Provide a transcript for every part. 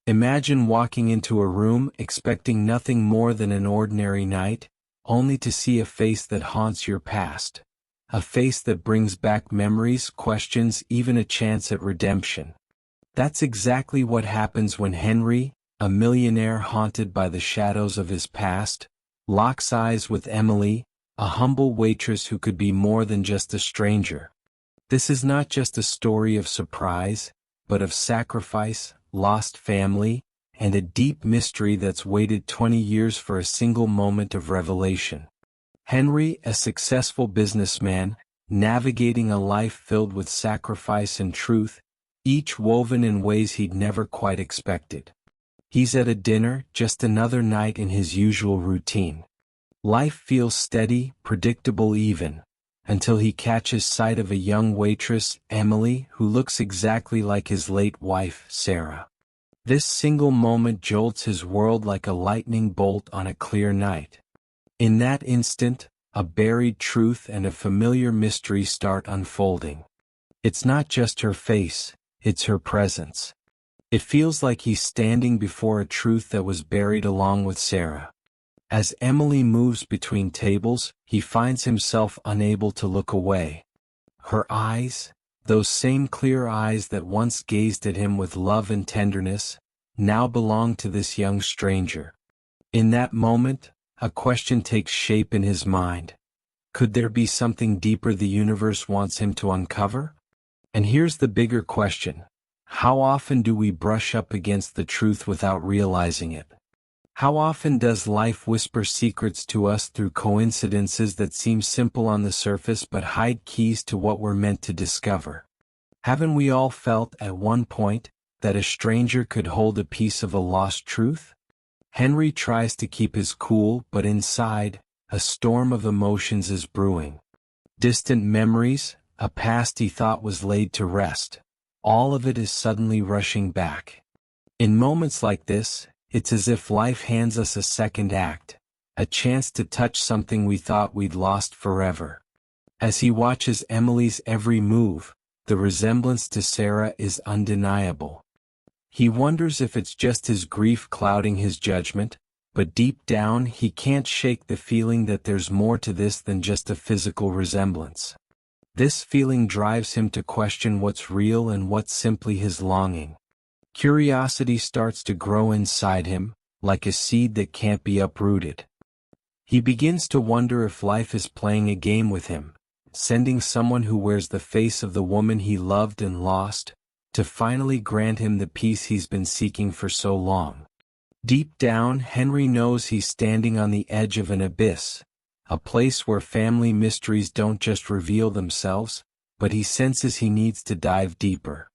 Imagine walking into a room expecting nothing more than an ordinary night, only to see a face that haunts your past. A face that brings back memories, questions, even a chance at redemption. That's exactly what happens when Henry, a millionaire haunted by the shadows of his past, locks eyes with Emily, a humble waitress who could be more than just a stranger. This is not just a story of surprise, but of sacrifice, lost family, and a deep mystery that's waited 20 years for a single moment of revelation. Henry, a successful businessman, navigating a life filled with sacrifice and truth, each woven in ways he'd never quite expected. He's at a dinner, just another night in his usual routine. Life feels steady, predictable even, until he catches sight of a young waitress, Emily, who looks exactly like his late wife, Sarah. This single moment jolts his world like a lightning bolt on a clear night. In that instant, a buried truth and a familiar mystery start unfolding. It's not just her face, it's her presence. It feels like he's standing before a truth that was buried along with Sarah. As Emily moves between tables, he finds himself unable to look away. Her eyes, those same clear eyes that once gazed at him with love and tenderness, now belong to this young stranger. In that moment, a question takes shape in his mind. Could there be something deeper the universe wants him to uncover? And here's the bigger question. How often do we brush up against the truth without realizing it? How often does life whisper secrets to us through coincidences that seem simple on the surface but hide keys to what we're meant to discover? Haven't we all felt at one point that a stranger could hold a piece of a lost truth? Henry tries to keep his cool, but inside, a storm of emotions is brewing. Distant memories, a past he thought was laid to rest. All of it is suddenly rushing back. In moments like this, it's as if life hands us a second act, a chance to touch something we thought we'd lost forever. As he watches Emily's every move, the resemblance to Sarah is undeniable. He wonders if it's just his grief clouding his judgment, but deep down he can't shake the feeling that there's more to this than just a physical resemblance. This feeling drives him to question what's real and what's simply his longing. Curiosity starts to grow inside him, like a seed that can't be uprooted. He begins to wonder if life is playing a game with him, sending someone who wears the face of the woman he loved and lost, to finally grant him the peace he's been seeking for so long. Deep down, Henry knows he's standing on the edge of an abyss, a place where family mysteries don't just reveal themselves, but he senses he needs to dive deeper.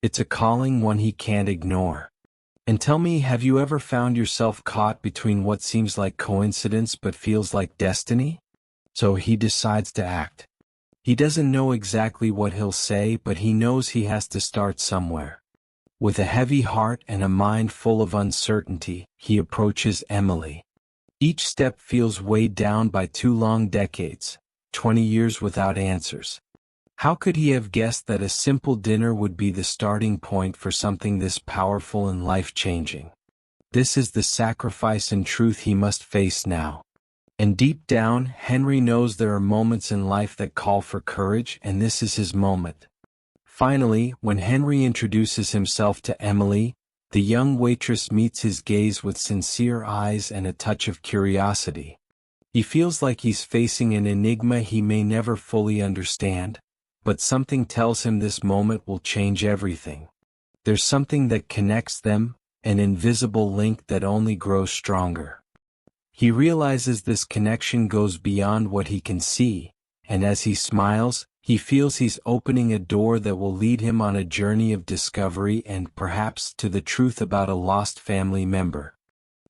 It's a calling one he can't ignore. And tell me, have you ever found yourself caught between what seems like coincidence but feels like destiny? So he decides to act. He doesn't know exactly what he'll say, but he knows he has to start somewhere. With a heavy heart and a mind full of uncertainty, he approaches Emily. Each step feels weighed down by 2 long decades, 20 years without answers. How could he have guessed that a simple dinner would be the starting point for something this powerful and life-changing? This is the sacrifice and truth he must face now. And deep down, Henry knows there are moments in life that call for courage, and this is his moment. Finally, when Henry introduces himself to Emily, the young waitress meets his gaze with sincere eyes and a touch of curiosity. He feels like he's facing an enigma he may never fully understand, but something tells him this moment will change everything. There's something that connects them, an invisible link that only grows stronger. He realizes this connection goes beyond what he can see, and as he smiles, he feels he's opening a door that will lead him on a journey of discovery and perhaps to the truth about a lost family member.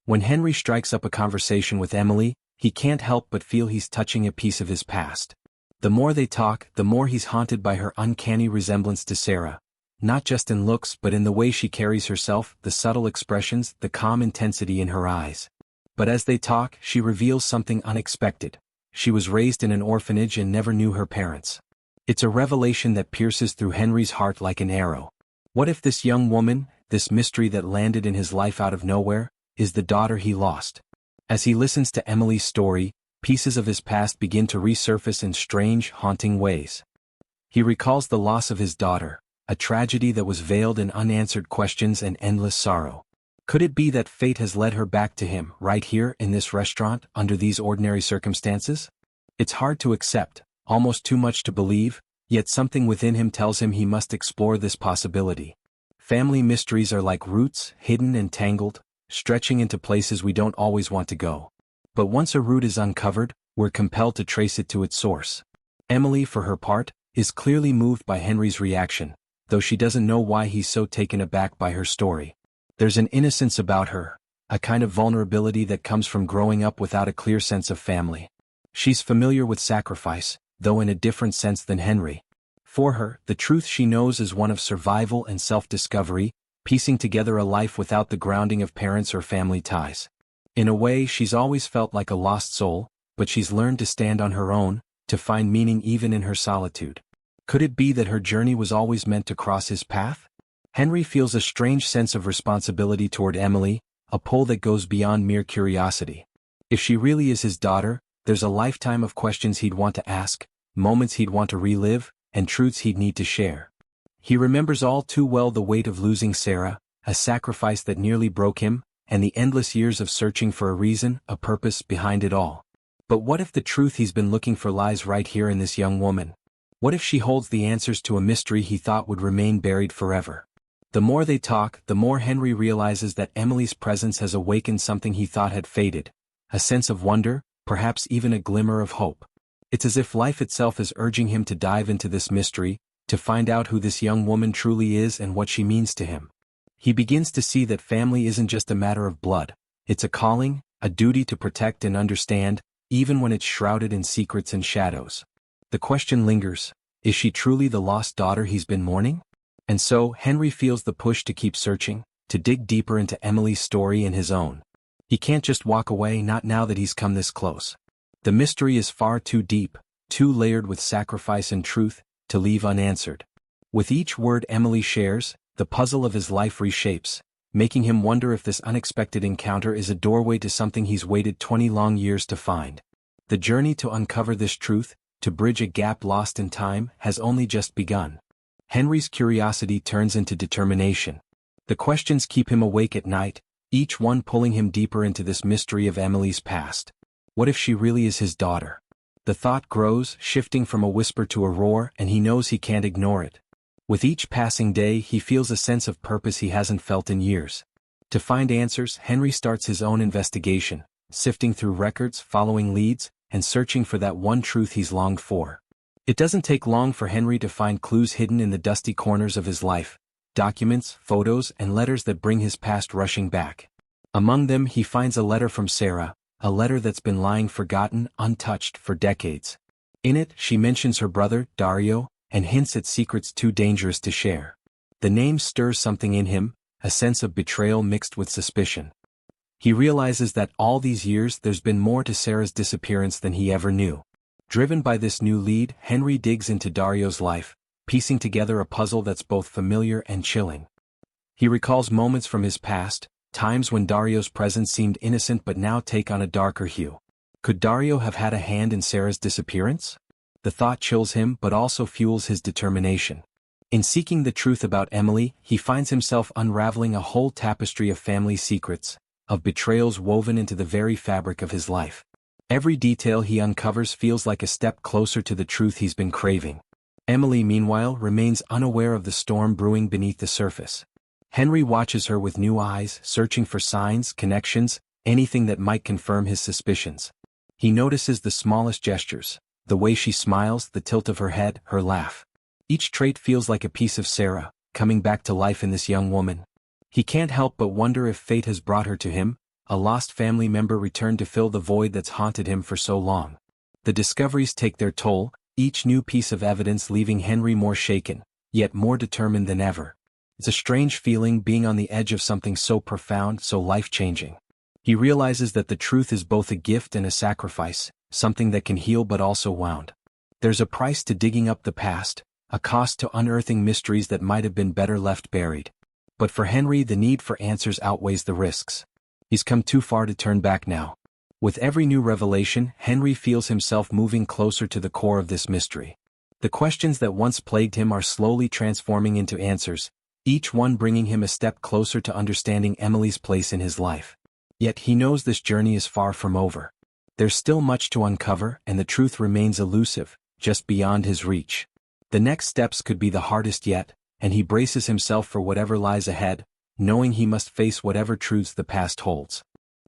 When Henry strikes up a conversation with Emily, he can't help but feel he's touching a piece of his past. The more they talk, the more he's haunted by her uncanny resemblance to Sarah, not just in looks but in the way she carries herself, the subtle expressions, the calm intensity in her eyes. But as they talk, she reveals something unexpected. She was raised in an orphanage and never knew her parents. It's a revelation that pierces through Henry's heart like an arrow. What if this young woman, this mystery that landed in his life out of nowhere, is the daughter he lost. As he listens to Emily's story, pieces of his past begin to resurface in strange, haunting ways. He recalls the loss of his daughter, a tragedy that was veiled in unanswered questions and endless sorrow. Could it be that fate has led her back to him, right here in this restaurant, under these ordinary circumstances? It's hard to accept, almost too much to believe, yet something within him tells him he must explore this possibility. Family mysteries are like roots, hidden and tangled, stretching into places we don't always want to go. But once a root is uncovered, we're compelled to trace it to its source. Emily, for her part, is clearly moved by Henry's reaction, though she doesn't know why he's so taken aback by her story. There's an innocence about her, a kind of vulnerability that comes from growing up without a clear sense of family. She's familiar with sacrifice, though in a different sense than Henry. For her, the truth she knows is one of survival and self-discovery, piecing together a life without the grounding of parents or family ties. In a way, she's always felt like a lost soul, but she's learned to stand on her own, to find meaning even in her solitude. Could it be that her journey was always meant to cross his path? Henry feels a strange sense of responsibility toward Emily, a pull that goes beyond mere curiosity. If she really is his daughter, there's a lifetime of questions he'd want to ask, moments he'd want to relive, and truths he'd need to share. He remembers all too well the weight of losing Sarah, a sacrifice that nearly broke him, and the endless years of searching for a reason, a purpose behind it all. But what if the truth he's been looking for lies right here in this young woman? What if she holds the answers to a mystery he thought would remain buried forever? The more they talk, the more Henry realizes that Emily's presence has awakened something he thought had faded, a sense of wonder, perhaps even a glimmer of hope. It's as if life itself is urging him to dive into this mystery, to find out who this young woman truly is and what she means to him. He begins to see that family isn't just a matter of blood, it's a calling, a duty to protect and understand, even when it's shrouded in secrets and shadows. The question lingers, is she truly the lost daughter he's been mourning? And so, Henry feels the push to keep searching, to dig deeper into Emily's story and his own. He can't just walk away, not now that he's come this close. The mystery is far too deep, too layered with sacrifice and truth, to leave unanswered. With each word Emily shares, the puzzle of his life reshapes, making him wonder if this unexpected encounter is a doorway to something he's waited 20 long years to find. The journey to uncover this truth, to bridge a gap lost in time, has only just begun. Henry's curiosity turns into determination. The questions keep him awake at night, each one pulling him deeper into this mystery of Emily's past. What if she really is his daughter? The thought grows, shifting from a whisper to a roar, and he knows he can't ignore it. With each passing day, he feels a sense of purpose he hasn't felt in years. To find answers, Henry starts his own investigation, sifting through records, following leads, and searching for that one truth he's longed for. It doesn't take long for Henry to find clues hidden in the dusty corners of his life, documents, photos, and letters that bring his past rushing back. Among them, he finds a letter from Sarah, a letter that's been lying forgotten, untouched for decades. In it, she mentions her brother, Dario, and hints at secrets too dangerous to share. The name stirs something in him, a sense of betrayal mixed with suspicion. He realizes that all these years there's been more to Sarah's disappearance than he ever knew. Driven by this new lead, Henry digs into Dario's life, piecing together a puzzle that's both familiar and chilling. He recalls moments from his past, times when Dario's presence seemed innocent but now take on a darker hue. Could Dario have had a hand in Sarah's disappearance? The thought chills him but also fuels his determination. In seeking the truth about Emily, he finds himself unraveling a whole tapestry of family secrets, of betrayals woven into the very fabric of his life. Every detail he uncovers feels like a step closer to the truth he's been craving. Emily, meanwhile, remains unaware of the storm brewing beneath the surface. Henry watches her with new eyes, searching for signs, connections, anything that might confirm his suspicions. He notices the smallest gestures, the way she smiles, the tilt of her head, her laugh. Each trait feels like a piece of Sarah, coming back to life in this young woman. He can't help but wonder if fate has brought her to him, a lost family member returned to fill the void that's haunted him for so long. The discoveries take their toll, each new piece of evidence leaving Henry more shaken, yet more determined than ever. It's a strange feeling being on the edge of something so profound, so life-changing. He realizes that the truth is both a gift and a sacrifice, something that can heal but also wound. There's a price to digging up the past, a cost to unearthing mysteries that might have been better left buried. But for Henry, the need for answers outweighs the risks. He's come too far to turn back now. With every new revelation, Henry feels himself moving closer to the core of this mystery. The questions that once plagued him are slowly transforming into answers, each one bringing him a step closer to understanding Emily's place in his life. Yet he knows this journey is far from over. There's still much to uncover, and the truth remains elusive, just beyond his reach. The next steps could be the hardest yet, and he braces himself for whatever lies ahead, knowing he must face whatever truths the past holds.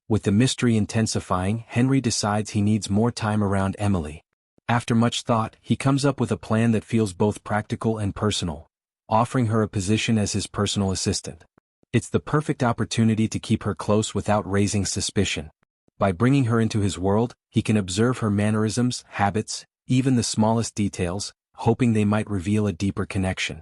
With the mystery intensifying, Henry decides he needs more time around Emily. After much thought, he comes up with a plan that feels both practical and personal, offering her a position as his personal assistant. It's the perfect opportunity to keep her close without raising suspicion. By bringing her into his world, he can observe her mannerisms, habits, even the smallest details, hoping they might reveal a deeper connection.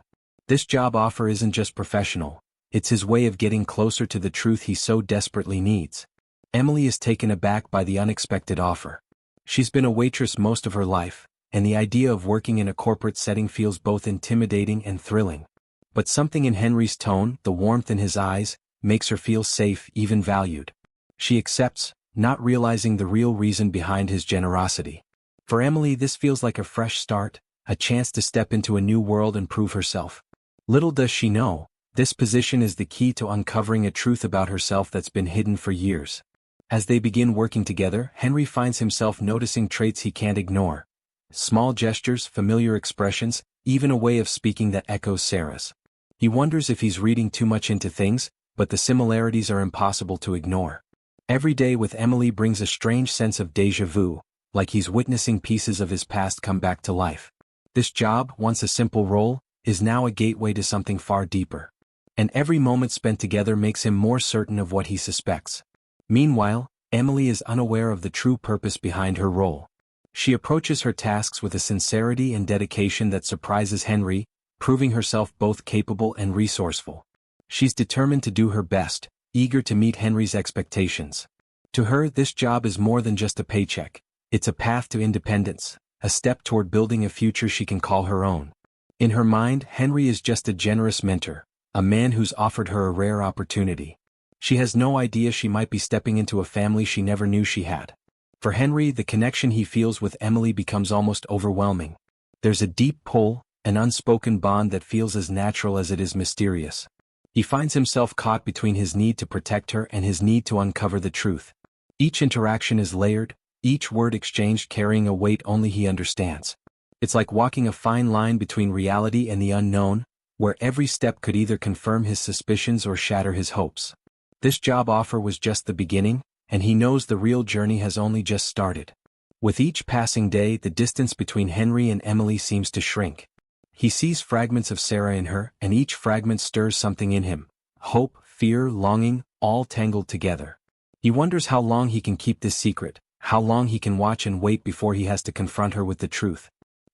This job offer isn't just professional, it's his way of getting closer to the truth he so desperately needs. Emily is taken aback by the unexpected offer. She's been a waitress most of her life, and the idea of working in a corporate setting feels both intimidating and thrilling. But something in Henry's tone, the warmth in his eyes, makes her feel safe, even valued. She accepts, not realizing the real reason behind his generosity. For Emily, this feels like a fresh start, a chance to step into a new world and prove herself. Little does she know, this position is the key to uncovering a truth about herself that's been hidden for years. As they begin working together, Henry finds himself noticing traits he can't ignore. Small gestures, familiar expressions, even a way of speaking that echoes Sarah's. He wonders if he's reading too much into things, but the similarities are impossible to ignore. Every day with Emily brings a strange sense of déjà vu, like he's witnessing pieces of his past come back to life. This job, once a simple role, is now a gateway to something far deeper. And every moment spent together makes him more certain of what he suspects. Meanwhile, Emily is unaware of the true purpose behind her role. She approaches her tasks with a sincerity and dedication that surprises Henry, proving herself both capable and resourceful. She's determined to do her best, eager to meet Henry's expectations. To her, this job is more than just a paycheck. It's a path to independence, a step toward building a future she can call her own. In her mind, Henry is just a generous mentor, a man who's offered her a rare opportunity. She has no idea she might be stepping into a family she never knew she had. For Henry, the connection he feels with Emily becomes almost overwhelming. There's a deep pull, an unspoken bond that feels as natural as it is mysterious. He finds himself caught between his need to protect her and his need to uncover the truth. Each interaction is layered, each word exchanged carrying a weight only he understands. It's like walking a fine line between reality and the unknown, where every step could either confirm his suspicions or shatter his hopes. This job offer was just the beginning, and he knows the real journey has only just started. With each passing day, the distance between Henry and Emily seems to shrink. He sees fragments of Sarah in her, and each fragment stirs something in him. Hope, fear, longing, all tangled together. He wonders how long he can keep this secret, how long he can watch and wait before he has to confront her with the truth.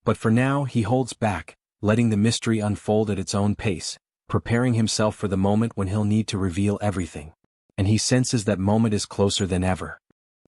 But for now, he holds back, letting the mystery unfold at its own pace, preparing himself for the moment when he'll need to reveal everything. And he senses that moment is closer than ever.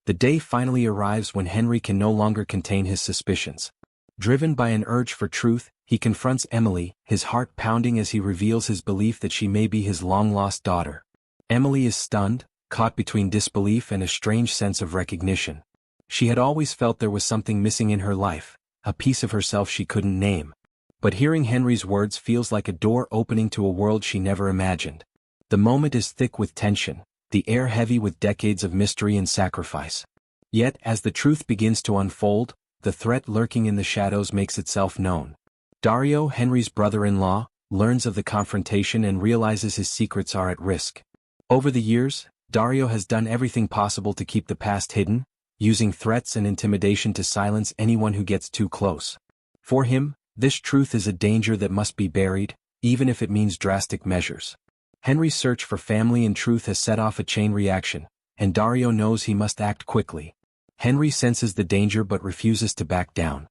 The day finally arrives when Henry can no longer contain his suspicions. Driven by an urge for truth, he confronts Emily, his heart pounding as he reveals his belief that she may be his long-lost daughter. Emily is stunned, caught between disbelief and a strange sense of recognition. She had always felt there was something missing in her life, a piece of herself she couldn't name. But hearing Henry's words feels like a door opening to a world she never imagined. The moment is thick with tension, the air heavy with decades of mystery and sacrifice. Yet, as the truth begins to unfold, the threat lurking in the shadows makes itself known. Dario, Henry's brother-in-law, learns of the confrontation and realizes his secrets are at risk. Over the years, Dario has done everything possible to keep the past hidden, using threats and intimidation to silence anyone who gets too close. For him, this truth is a danger that must be buried, even if it means drastic measures. Henry's search for family and truth has set off a chain reaction, and Dario knows he must act quickly. Henry senses the danger but refuses to back down.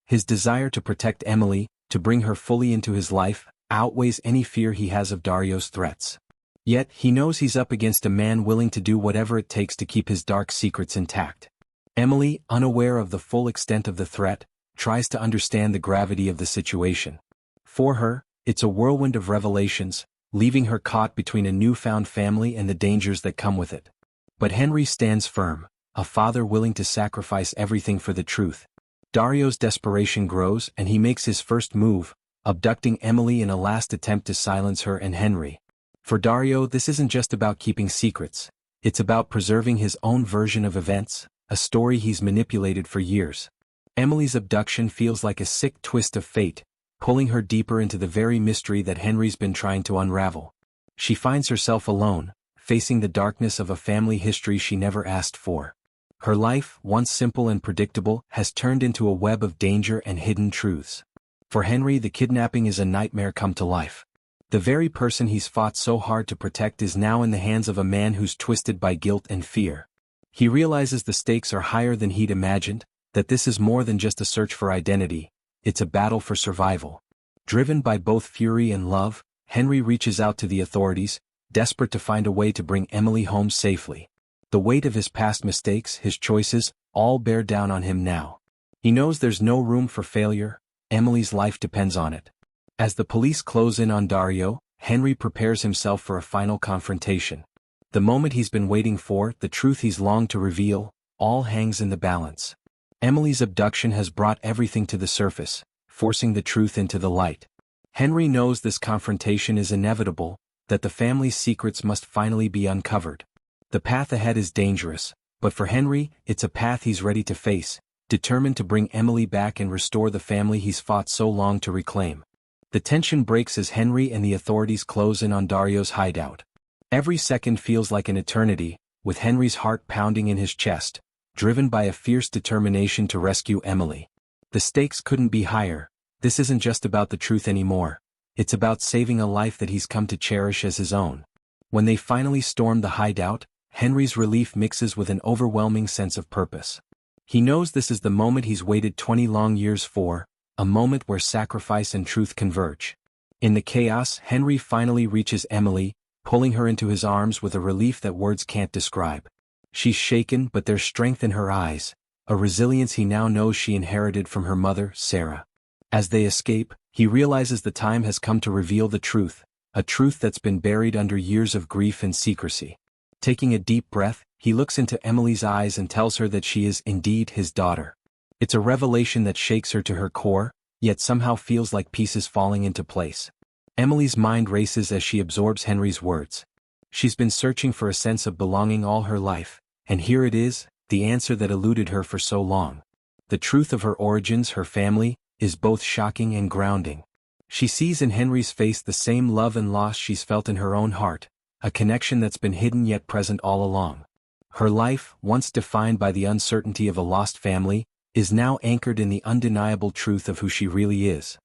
His desire to protect Emily, to bring her fully into his life, outweighs any fear he has of Dario's threats. Yet, he knows he's up against a man willing to do whatever it takes to keep his dark secrets intact. Emily, unaware of the full extent of the threat, tries to understand the gravity of the situation. For her, it's a whirlwind of revelations, leaving her caught between a newfound family and the dangers that come with it. But Henry stands firm, a father willing to sacrifice everything for the truth. Dario's desperation grows and he makes his first move, abducting Emily in a last attempt to silence her and Henry. For Dario, this isn't just about keeping secrets, it's about preserving his own version of events, a story he's manipulated for years. Emily's abduction feels like a sick twist of fate, pulling her deeper into the very mystery that Henry's been trying to unravel. She finds herself alone, facing the darkness of a family history she never asked for. Her life, once simple and predictable, has turned into a web of danger and hidden truths. For Henry, the kidnapping is a nightmare come to life. The very person he's fought so hard to protect is now in the hands of a man who's twisted by guilt and fear. He realizes the stakes are higher than he'd imagined, that this is more than just a search for identity, it's a battle for survival. Driven by both fury and love, Henry reaches out to the authorities, desperate to find a way to bring Emily home safely. The weight of his past mistakes, his choices, all bear down on him now. He knows there's no room for failure, Emily's life depends on it. As the police close in on Dario, Henry prepares himself for a final confrontation. The moment he's been waiting for, the truth he's longed to reveal, all hangs in the balance. Emily's abduction has brought everything to the surface, forcing the truth into the light. Henry knows this confrontation is inevitable, that the family's secrets must finally be uncovered. The path ahead is dangerous, but for Henry, it's a path he's ready to face, determined to bring Emily back and restore the family he's fought so long to reclaim. The tension breaks as Henry and the authorities close in on Dario's hideout. Every second feels like an eternity, with Henry's heart pounding in his chest, driven by a fierce determination to rescue Emily. The stakes couldn't be higher. This isn't just about the truth anymore. It's about saving a life that he's come to cherish as his own. When they finally storm the hideout, Henry's relief mixes with an overwhelming sense of purpose. He knows this is the moment he's waited 20 long years for, a moment where sacrifice and truth converge. In the chaos, Henry finally reaches Emily, pulling her into his arms with a relief that words can't describe. She's shaken, but there's strength in her eyes, a resilience he now knows she inherited from her mother, Sarah. As they escape, he realizes the time has come to reveal the truth, a truth that's been buried under years of grief and secrecy. Taking a deep breath, he looks into Emily's eyes and tells her that she is indeed his daughter. It's a revelation that shakes her to her core, yet somehow feels like pieces falling into place. Emily's mind races as she absorbs Henry's words. She's been searching for a sense of belonging all her life, and here it is, the answer that eluded her for so long. The truth of her origins, her family, is both shocking and grounding. She sees in Henry's face the same love and loss she's felt in her own heart, a connection that's been hidden yet present all along. Her life, once defined by the uncertainty of a lost family, is now anchored in the undeniable truth of who she really is.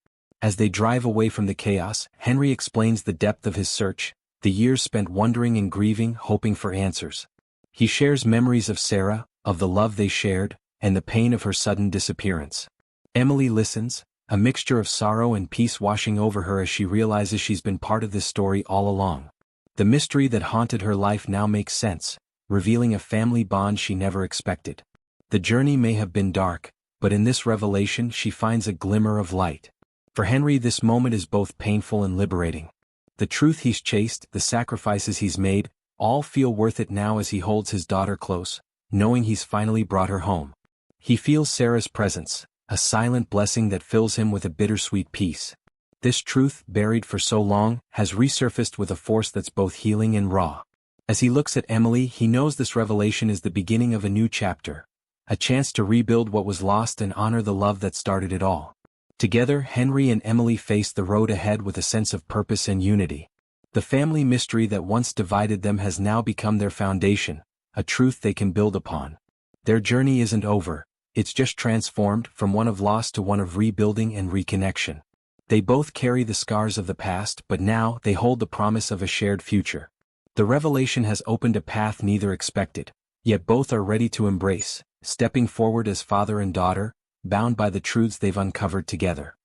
As they drive away from the chaos, Henry explains the depth of his search, the years spent wondering and grieving, hoping for answers. He shares memories of Sarah, of the love they shared, and the pain of her sudden disappearance. Emily listens, a mixture of sorrow and peace washing over her as she realizes she's been part of this story all along. The mystery that haunted her life now makes sense, revealing a family bond she never expected. The journey may have been dark, but in this revelation she finds a glimmer of light. For Henry, this moment is both painful and liberating. The truth he's chased, the sacrifices he's made, all feel worth it now as he holds his daughter close, knowing he's finally brought her home. He feels Sarah's presence, a silent blessing that fills him with a bittersweet peace. This truth, buried for so long, has resurfaced with a force that's both healing and raw. As he looks at Emily, he knows this revelation is the beginning of a new chapter. A chance to rebuild what was lost and honor the love that started it all. Together, Henry and Emily face the road ahead with a sense of purpose and unity. The family mystery that once divided them has now become their foundation, a truth they can build upon. Their journey isn't over, it's just transformed from one of loss to one of rebuilding and reconnection. They both carry the scars of the past, but now they hold the promise of a shared future. The revelation has opened a path neither expected, yet both are ready to embrace, stepping forward as father and daughter, bound by the truths they've uncovered together.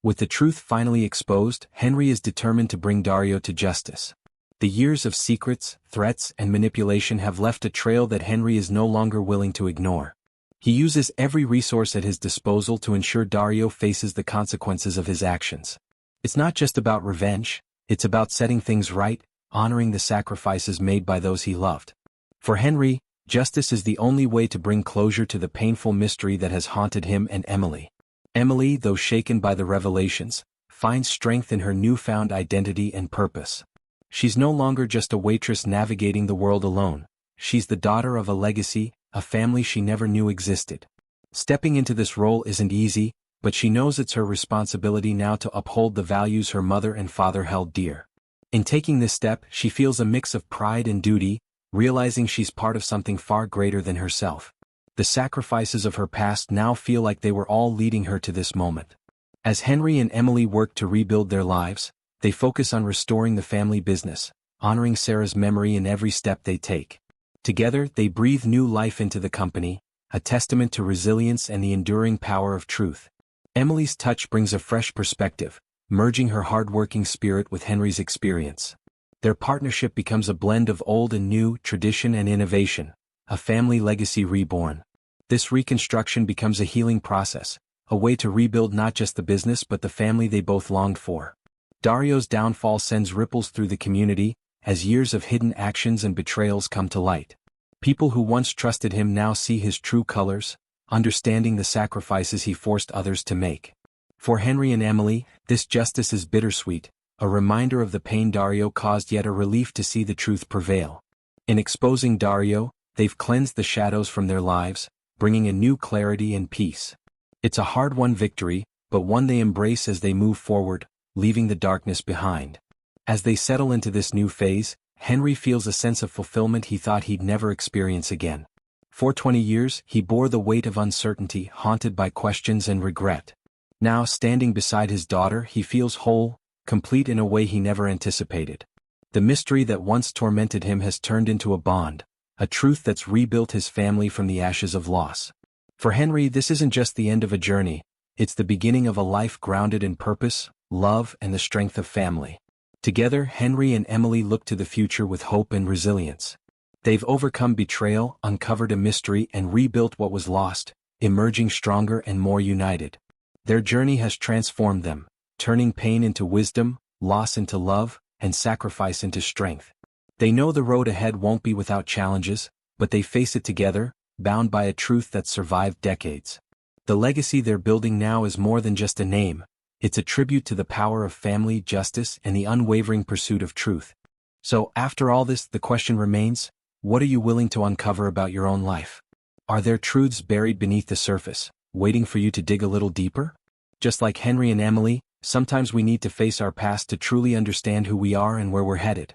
With the truth finally exposed, Henry is determined to bring Dario to justice. The years of secrets, threats, and manipulation have left a trail that Henry is no longer willing to ignore. He uses every resource at his disposal to ensure Dario faces the consequences of his actions. It's not just about revenge, It's about setting things right, honoring the sacrifices made by those he loved. For Henry, justice is the only way to bring closure to the painful mystery that has haunted him and Emily. Emily, though shaken by the revelations, finds strength in her newfound identity and purpose. She's no longer just a waitress navigating the world alone. She's the daughter of a legacy, a family she never knew existed. Stepping into this role isn't easy, but she knows it's her responsibility now to uphold the values her mother and father held dear. In taking this step, she feels a mix of pride and duty, realizing she's part of something far greater than herself. The sacrifices of her past now feel like they were all leading her to this moment. As Henry and Emily work to rebuild their lives, they focus on restoring the family business, honoring Sarah's memory in every step they take. Together, they breathe new life into the company, a testament to resilience and the enduring power of truth. Emily's touch brings a fresh perspective, merging her hard-working spirit with Henry's experience. Their partnership becomes a blend of old and new, tradition and innovation, a family legacy reborn. This reconstruction becomes a healing process, a way to rebuild not just the business but the family they both longed for. Dario's downfall sends ripples through the community, as years of hidden actions and betrayals come to light. People who once trusted him now see his true colors, understanding the sacrifices he forced others to make. For Henry and Emily, this justice is bittersweet, a reminder of the pain Dario caused yet a relief to see the truth prevail. In exposing Dario, they've cleansed the shadows from their lives, bringing a new clarity and peace. It's a hard-won victory, but one they embrace as they move forward, leaving the darkness behind. As they settle into this new phase, Henry feels a sense of fulfillment he thought he'd never experience again. For 20 years, he bore the weight of uncertainty, haunted by questions and regret. Now, standing beside his daughter, he feels whole, complete in a way he never anticipated. The mystery that once tormented him has turned into a bond, a truth that's rebuilt his family from the ashes of loss. For Henry, this isn't just the end of a journey, it's the beginning of a life grounded in purpose, love, and the strength of family. Together, Henry and Emily look to the future with hope and resilience. They've overcome betrayal, uncovered a mystery, and rebuilt what was lost, emerging stronger and more united. Their journey has transformed them, turning pain into wisdom, loss into love, and sacrifice into strength. They know the road ahead won't be without challenges, but they face it together, bound by a truth that's survived decades. The legacy they're building now is more than just a name. It's a tribute to the power of family, justice, and the unwavering pursuit of truth. So, after all this, the question remains, what are you willing to uncover about your own life? Are there truths buried beneath the surface, waiting for you to dig a little deeper? Just like Henry and Emily, sometimes we need to face our past to truly understand who we are and where we're headed.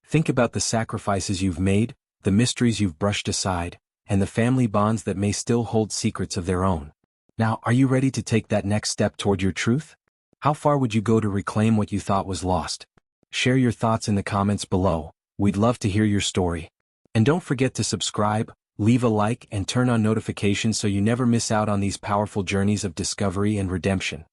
Think about the sacrifices you've made, the mysteries you've brushed aside, and the family bonds that may still hold secrets of their own. Now, are you ready to take that next step toward your truth? How far would you go to reclaim what you thought was lost? Share your thoughts in the comments below. We'd love to hear your story. And don't forget to subscribe, leave a like, and turn on notifications so you never miss out on these powerful journeys of discovery and redemption.